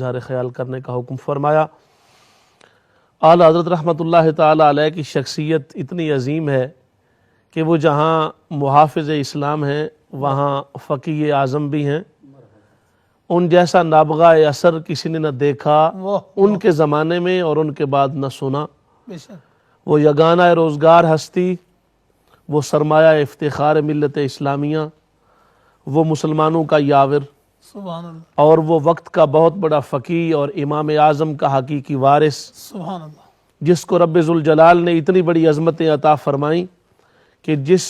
اظہار خیال کرنے کا حکم فرمایا۔ اعلیٰ حضرت رحمۃ اللہ تعالیٰ علیہ کی شخصیت اتنی عظیم ہے کہ وہ جہاں محافظ اسلام ہیں وہاں فقیہ اعظم بھی ہیں۔ ان جیسا نابغہ اثر کسی نے نہ دیکھا ان کے زمانے میں اور ان کے بعد نہ سنا۔ وہ یگانہ روزگار ہستی، وہ سرمایہ افتخار ملت اسلامیہ، وہ مسلمانوں کا یاور، سبحان اللہ، اور وہ وقت کا بہت بڑا فقیہ اور امام اعظم کا حقیقی وارث، سبحان اللہ، جس کو رب ذوالجلال نے اتنی بڑی عظمتیں عطا فرمائیں کہ جس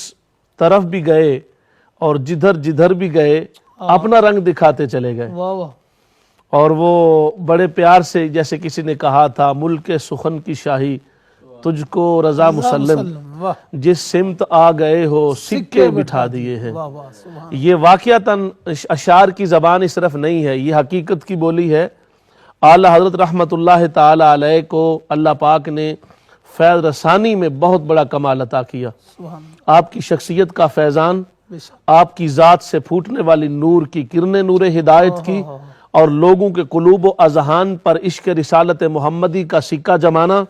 طرف بھی گئے اور جدھر بھی گئے اپنا رنگ دکھاتے چلے گئے۔ واہ واہ، اور وہ بڑے پیار سے، جیسے کسی نے کہا تھا، ملک سخن کی شاہی تجھ کو رضا مسلم، واہ جس سمت آ گئے ہو سکے بٹھا دیے ہیں۔ واہ واہ، سبحان یہ واقعتاً اشعار کی زبان صرف نہیں ہے، یہ حقیقت کی بولی ہے۔ اعلیٰ حضرت رحمۃ اللہ تعالی علیہ کو اللہ پاک نے فیض رسانی میں بہت بڑا کمال عطا کیا۔ سبحان اللہ، آپ کی شخصیت کا فیضان، بے شک، آپ کی ذات سے پھوٹنے والی نور کی کرنیں نور ہدایت کی، اور لوگوں کے قلوب و اذہان پر عشق رسالت محمدی کا سکہ جمانا،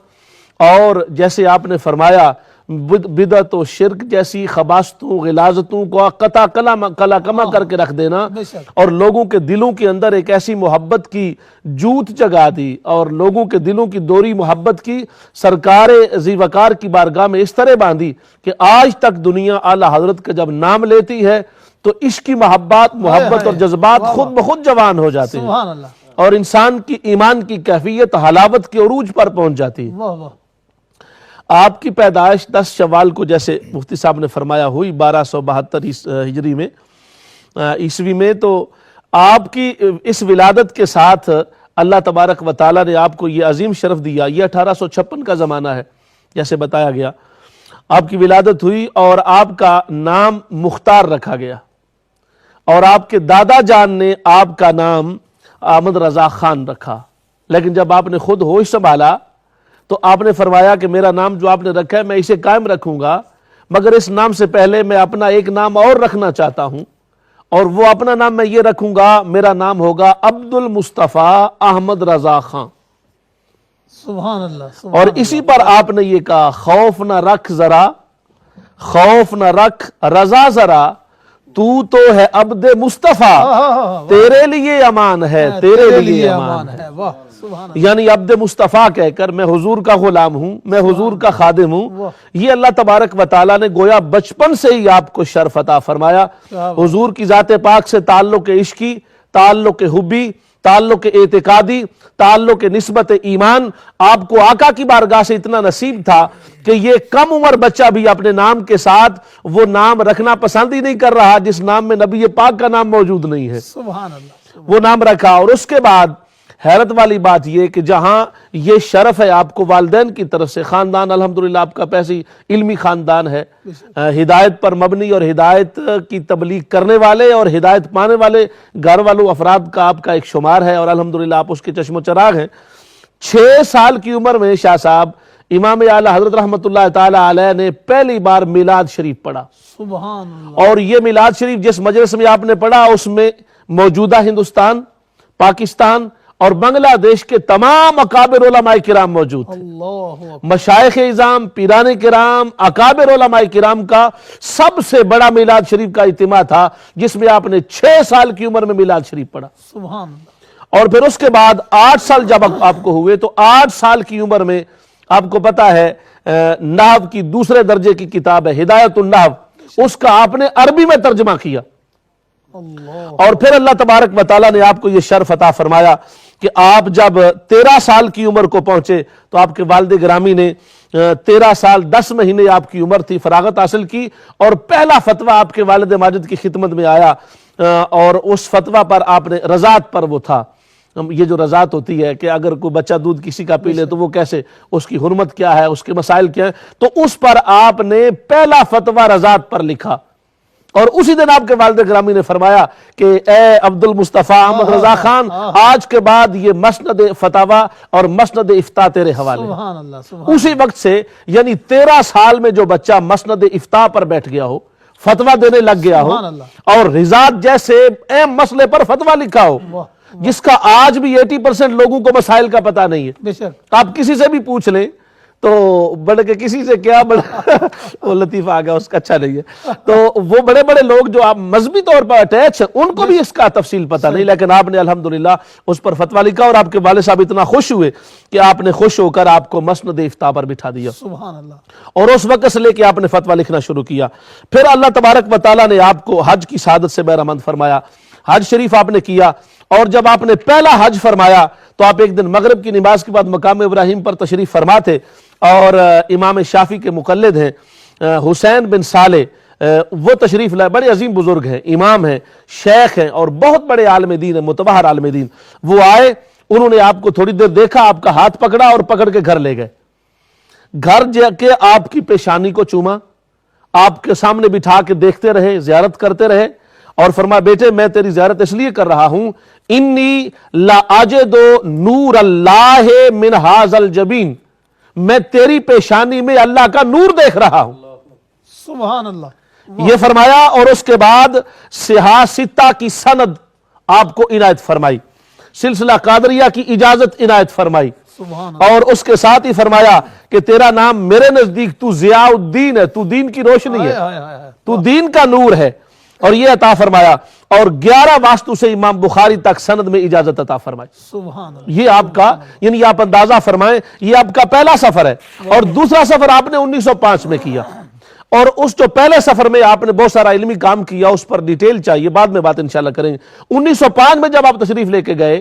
اور جیسے آپ نے فرمایا بدعت و شرک جیسی خباثتوں غلاظتوں کو قطع کلا کما کر کے رکھ دینا، بے شک، اور لوگوں کے دلوں کے اندر ایک ایسی محبت کی جوت جگا دی، اور لوگوں کے دلوں کی دوری محبت کی سرکار ذی وقار کی بارگاہ میں اس طرح باندھی کہ آج تک دنیا اعلیٰ حضرت کا جب نام لیتی ہے تو عشق کی محبت اور جذبات خود بخود جوان ہو جاتے ہیں، سبحان اللہ، اور انسان کی ایمان کی کیفیت حلاوت کے عروج پر پہنچ جاتی ہے۔ واہ واہ، آپ کی پیدائش 10 شوال کو، جیسے مفتی صاحب نے فرمایا، ہوئی 1272 ہجری میں عیسوی میں۔ تو آپ کی اس ولادت کے ساتھ اللہ تبارک و تعالیٰ نے آپ کو یہ عظیم شرف دیا۔ یہ 1856 کا زمانہ ہے جیسے بتایا گیا۔ آپ کی ولادت ہوئی اور آپ کا نام مختار رکھا گیا، اور آپ کے دادا جان نے آپ کا نام احمد رضا خان رکھا۔ لیکن جب آپ نے خود ہوش سنبھالا تو آپ نے فرمایا کہ میرا نام جو آپ نے رکھا ہے میں اسے قائم رکھوں گا، مگر اس نام سے پہلے میں اپنا ایک نام اور رکھنا چاہتا ہوں، اور وہ اپنا نام میں یہ رکھوں گا، میرا نام ہوگا عبد المصطفیٰ احمد رضا خان۔ سبحان اللہ، سبحان اور اسی پر آپ نے یہ کہا، خوف نہ رکھ ذرا، خوف نہ رکھ رضا ذرا، تو ہے عبد مصطفیٰ، اللہ، تیرے لیے امان ہے، تیرے لیے امان ہے۔ واہ، سبحان اللہ، یعنی عبد مصطفیٰ کہہ کر میں حضور کا غلام ہوں، میں حضور کا خادم ہوں۔ یہ اللہ تبارک و تعالیٰ نے گویا بچپن سے ہی آپ کو شرف عطا فرمایا۔ حضور کی ذات پاک سے تعلق عشقی، تعلق حبی، تعلق اعتقادی، تعلق نسبت ایمان آپ کو آقا کی بارگاہ سے اتنا نصیب تھا کہ یہ کم عمر بچہ بھی اپنے نام کے ساتھ وہ نام رکھنا پسند ہی نہیں کر رہا جس نام میں نبی پاک کا نام موجود نہیں ہے، سبحان اللہ، وہ نام رکھا۔ اور اس کے بعد حیرت والی بات یہ کہ جہاں یہ شرف ہے آپ کو والدین کی طرف سے، خاندان الحمدللہ آپ کا پیسی علمی خاندان ہے، ہدایت پر مبنی اور ہدایت کی تبلیغ کرنے والے اور ہدایت پانے والے گھر والوں افراد کا آپ کا ایک شمار ہے، اور الحمدللہ آپ اس کے چشم و چراغ ہیں۔ 6 سال کی عمر میں شاہ صاحب امام اعلیٰ حضرت رحمۃ اللہ تعالی علیہ نے پہلی بار میلاد شریف پڑھا، سبحان اللہ، اور یہ میلاد شریف جس مجلس میں آپ نے پڑھا اس میں موجودہ ہندوستان، پاکستان اور بنگلہ دیش کے تمام اکابر علماء کرام موجود تھے۔ اللہ، مشائخ اعظام، پیران کرام، اکابر علماء کرام کا سب سے بڑا میلاد شریف کا اجتماع تھا، جس میں آپ نے 6 سال کی عمر میں میلاد شریف پڑھا۔ سبحان اللہ، اور پھر اس کے بعد 8 سال جب آپ کو ہوئے تو 8 سال کی عمر میں آپ کو پتا ہے نحو کی دوسرے درجے کی کتاب ہے ہدایت النحو، اس کا آپ نے عربی میں ترجمہ کیا۔ اللہ، اور پھر اللہ تبارک و تعالیٰ نے آپ کو یہ شرف عطا فرمایا کہ آپ جب 13 سال کی عمر کو پہنچے تو آپ کے والد گرامی نے 13 سال 10 مہینے آپ کی عمر تھی، فراغت حاصل کی، اور پہلا فتویٰ آپ کے والد ماجد کی خدمت میں آیا، اور اس فتویٰ پر آپ نے رضاعت پر وہ تھا۔ یہ جو رضاعت ہوتی ہے کہ اگر کوئی بچہ دودھ کسی کا پی لے تو وہ کیسے، اس کی حرمت کیا ہے، اس کے مسائل کیا ہیں، تو اس پر آپ نے پہلا فتویٰ رضاعت پر لکھا، اور اسی دن آپ کے والد گرامی نے فرمایا کہ اے عبد المصطفیٰ احمد رضا خان، آج کے بعد یہ مسند فتاوی اور مسند افتاء تیرے حوالے۔ سبحان اللہ، سبحان اسی وقت سے یعنی 13 سال میں جو بچہ مسند افتاء پر بیٹھ گیا ہو، فتویٰ دینے لگ گیا ہو، سبحان اللہ، اور رضاعت جیسے اہم مسئلے پر فتویٰ لکھا ہو، جس کا آج بھی 80% لوگوں کو مسائل کا پتہ نہیں ہے. بے شک. آپ کسی سے بھی پوچھ لیں تو بڑھ کے کسی سے کیا بڑا وہ لطیفہ آ گیا اس کا اچھا نہیں ہے. تو وہ بڑے بڑے لوگ جو آپ مذہبی طور پر اٹیچ ہیں ان کو بھی اس کا تفصیل پتہ نہیں, لیکن آپ نے الحمدللہ اس پر فتویٰ لکھا اور آپ کے والد صاحب اتنا خوش ہوئے کہ آپ نے خوش ہو کر آپ کو مسند افتاء پر بٹھا دیا. سبحان اللہ. اور اس وقت سے لے کے آپ نے فتویٰ لکھنا شروع کیا. پھر اللہ تبارک و تعالیٰ نے آپ کو حج کی سعادت سے بہرمند فرمایا. حج شریف آپ نے کیا, اور جب آپ نے پہلا حج فرمایا تو آپ ایک دن مغرب کی نماز کے بعد مقام ابراہیم پر تشریف فرما تھے, اور امام شافعی کے مقلد ہیں حسین بن صالح, وہ تشریف لائے, بڑے عظیم بزرگ ہیں, امام ہیں, شیخ ہیں اور بہت بڑے عالم دین ہیں, متبحر عالم دین. وہ آئے, انہوں نے آپ کو تھوڑی دیر دیکھا, آپ کا ہاتھ پکڑا اور پکڑ کے گھر لے گئے. گھر جا کے آپ کی پیشانی کو چوما, آپ کے سامنے بٹھا کے دیکھتے رہے, زیارت کرتے رہے, اور فرمایا بیٹے میں تیری زیارت اس لیے کر رہا ہوں, انی لاجد نور اللہ من ھذا الجبین, میں تیری پیشانی میں اللہ کا نور دیکھ رہا ہوں. سبحان اللہ. یہ فرمایا, اور اس کے بعد سیاہ ستہ کی سند آپ کو عنایت فرمائی, سلسلہ قادریہ کی اجازت عنایت فرمائی, سبحان اللہ. اور اس کے ساتھ ہی فرمایا کہ تیرا نام میرے نزدیک تو ضیاء الدین ہے, تو دین کی روشنی ہے, ہائے ہائے ہائے. تو دین کا نور ہے, اور یہ عطا فرمایا. اور 11 واسطوں سے امام بخاری تک سند میں اجازت عطا فرمائی. سبحان اللہ. یہ آپ کا, یعنی آپ اندازہ فرمائیں, یہ آپ کا پہلا سفر ہے. اور دوسرا سفر آپ نے 1905 میں کیا, اور اس جو پہلے سفر میں آپ نے بہت سارا علمی کام کیا, اس پر ڈیٹیل چاہیے, بعد میں بات انشاءاللہ کریں گے. 1905 میں جب آپ تشریف لے کے گئے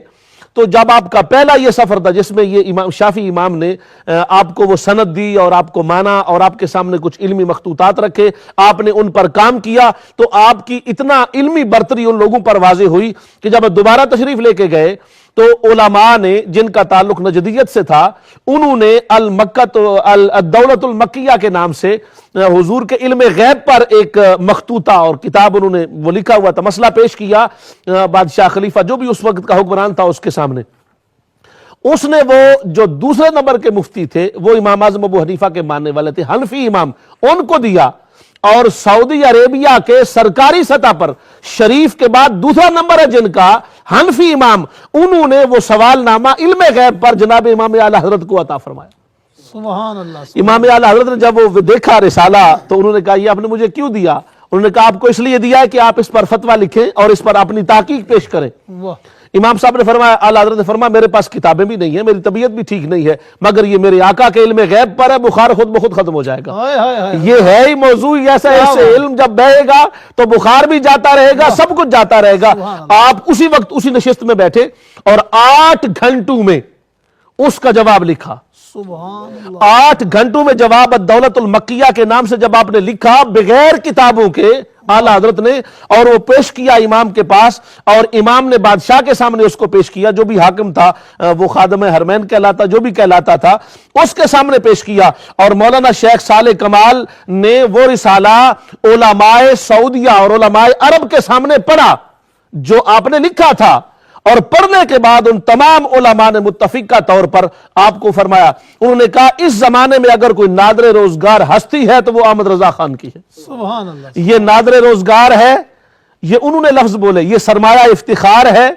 تو جب آپ کا پہلا یہ سفر تھا جس میں یہ امام شافعی امام نے آپ کو وہ سند دی اور آپ کو مانا اور آپ کے سامنے کچھ علمی مخطوطات رکھے, آپ نے ان پر کام کیا, تو آپ کی اتنا علمی برتری ان لوگوں پر واضح ہوئی کہ جب دوبارہ تشریف لے کے گئے تو علماء نے جن کا تعلق نجدیت سے تھا, انہوں نے الدولت المکیہ کے نام سے حضور کے علم غیب پر ایک مخطوطہ اور کتاب انہوں نے وہ لکھا ہوا تھا, مسئلہ پیش کیا بادشاہ خلیفہ جو بھی اس وقت کا حکمران تھا اس کے سامنے. اس نے وہ جو دوسرے نمبر کے مفتی تھے وہ امام اعظم ابو حنیفہ کے ماننے والے تھے, حنفی امام, ان کو دیا. اور سعودی عربیہ کے سرکاری سطح پر شریف کے بعد دوسرا نمبر ہے جن کا, حنفی امام, انہوں نے وہ سوال نامہ علم غیب پر جناب امام اعلی حضرت کو عطا فرمایا. سبحان اللہ. امام اعلی حضرت نے جب وہ دیکھا رسالہ تو انہوں نے کہا یہ آپ نے مجھے کیوں دیا؟ انہوں نے کہا آپ کو اس لیے دیا ہے کہ آپ اس پر فتویٰ لکھیں اور اس پر اپنی تحقیق پیش کریں. واہ. امام صاحب نے فرمایا, اعلی حضرت نے فرمایا میرے پاس کتابیں بھی نہیں ہیں, میری طبیعت بھی ٹھیک نہیں ہے, مگر یہ میرے آقا کے علم غیب پر ہے, بخار خود بخود ختم ہو جائے گا. ہائے ہائے ہائے. یہ ہے ہی موضوع ایسا, اس سے علم جب بہے گا تو بخار بھی جاتا رہے گا, سب کچھ جاتا رہے گا. آپ اسی وقت اسی نشست میں بیٹھے اور 8 گھنٹوں میں اس کا جواب لکھا. سبحان اللہ. 8 گھنٹوں میں جواب الدولت المکیہ کے نام سے جب آپ نے لکھا بغیر کتابوں کے اعلیٰ حضرت نے, اور وہ پیش کیا امام کے پاس, اور امام نے بادشاہ کے سامنے اس کو پیش کیا, جو بھی حاکم تھا وہ خادم حرمین کہلاتا, جو بھی کہلاتا تھا, اس کے سامنے پیش کیا. اور مولانا شیخ صالح کمال نے وہ رسالہ علماء سعودیہ اور علماء عرب کے سامنے پڑھا جو آپ نے لکھا تھا, اور پڑھنے کے بعد ان تمام علماء نے متفقہ طور پر آپ کو فرمایا, انہوں نے کہا اس زمانے میں اگر کوئی نادر روزگار ہستی ہے تو وہ احمد رضا خان کی ہے. سبحان اللہ. یہ نادر روزگار ہے, یہ انہوں نے لفظ بولے, یہ سرمایہ افتخار ہے,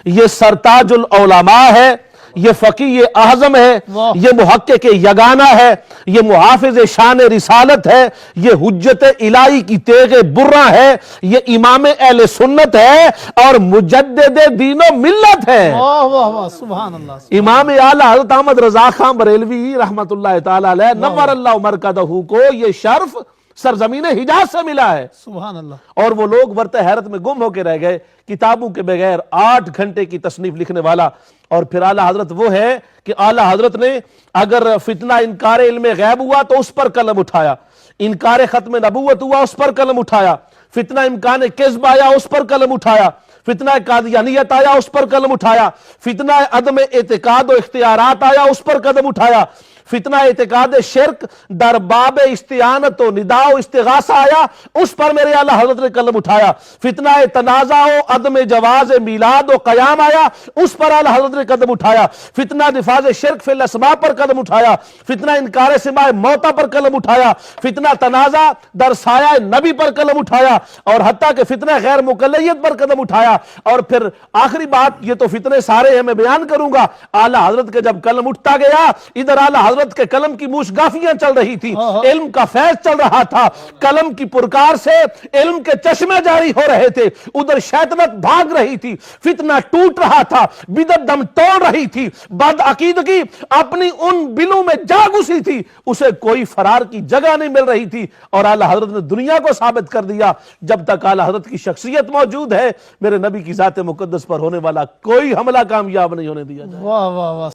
یہ سرتاج العلماء ہے, یہ فقیہ اعظم ہے, یہ محقق یگانہ ہے, یہ محافظ شان رسالت ہے, یہ حجت الہی کی تیغ برہ ہے, یہ امام اہل سنت ہے اور مجدد دین و ملت ہے. واہ واہ واہ. سبحان اللہ. امام اعلی حضرت احمد رضا خان بریلوی رحمت اللہ تعالی علیہ نور اللہ مرکزہ کو یہ شرف سرزمین حجاز سے ملا ہے. سبحان اللہ. اور وہ لوگ ورطہ حیرت میں گم ہو کے رہ گئے, کتابوں کے بغیر 8 گھنٹے کی تصنیف لکھنے والا. اور پھر اعلیٰ حضرت وہ ہے کہ اعلیٰ حضرت نے اگر فتنہ انکار علم غیب ہوا تو اس پر قلم اٹھایا, انکار ختم نبوت ہوا اس پر قلم اٹھایا, فتنہ امکان کذب آیا اس پر قلم اٹھایا, فتنہ قادیانیت آیا اس پر قلم اٹھایا, فتنہ عدم اعتقاد و اختیارات آیا اس پر قدم اٹھایا, فتنہ اعتقاد شرک در باب استعانت و ندا و استغاثہ آیا، اس پر میرے اعلیٰ حضرت نے قلم اٹھایا۔ فتنہ تنازع و عدم جواز میلاد و قیام آیا، اس پر اعلیٰ حضرت نے قدم اٹھایا۔ فتنہ نفاذ شرک فی الاسماء پر قدم اٹھایا۔ فتنہ انکار سماع موتیٰ پر قلم اٹھایا۔ فتنہ تنازع در سایہ نبی پر قلم اٹھایا، اور حتیٰ کہ فتنہ غیر مقلیت پر قدم اٹھایا۔ اور پھر آخری بات، یہ تو فتنے سارے ہیں، میں بیان کروں گا، اعلیٰ حضرت کے جب قلم اٹھتا گیا، ادھر اعلیٰ حضرت کے قلم کی موش گافیاں چل رہی تھی، علم کا فیض چل رہا تھا، قلم کی پرکار سے علم کے چشمے جاری ہو رہے تھے، ادھر شیطنت بھاگ رہی تھی، فتنہ ٹوٹ رہا تھا، بدعت دم توڑ رہی تھی، بد عقیدگی اپنی ان بلوں میں جا گھسی تھی، اسے کوئی فرار کی جگہ نہیں مل رہی تھی، اور اعلیٰ حضرت نے دنیا کو ثابت کر دیا جب تک اعلیٰ حضرت کی شخصیت موجود ہے، میرے نبی کی ذات مقدس پر ہونے والا کوئی حملہ کامیاب نہیں ہونے دیا جائے۔ واہ واہ واہ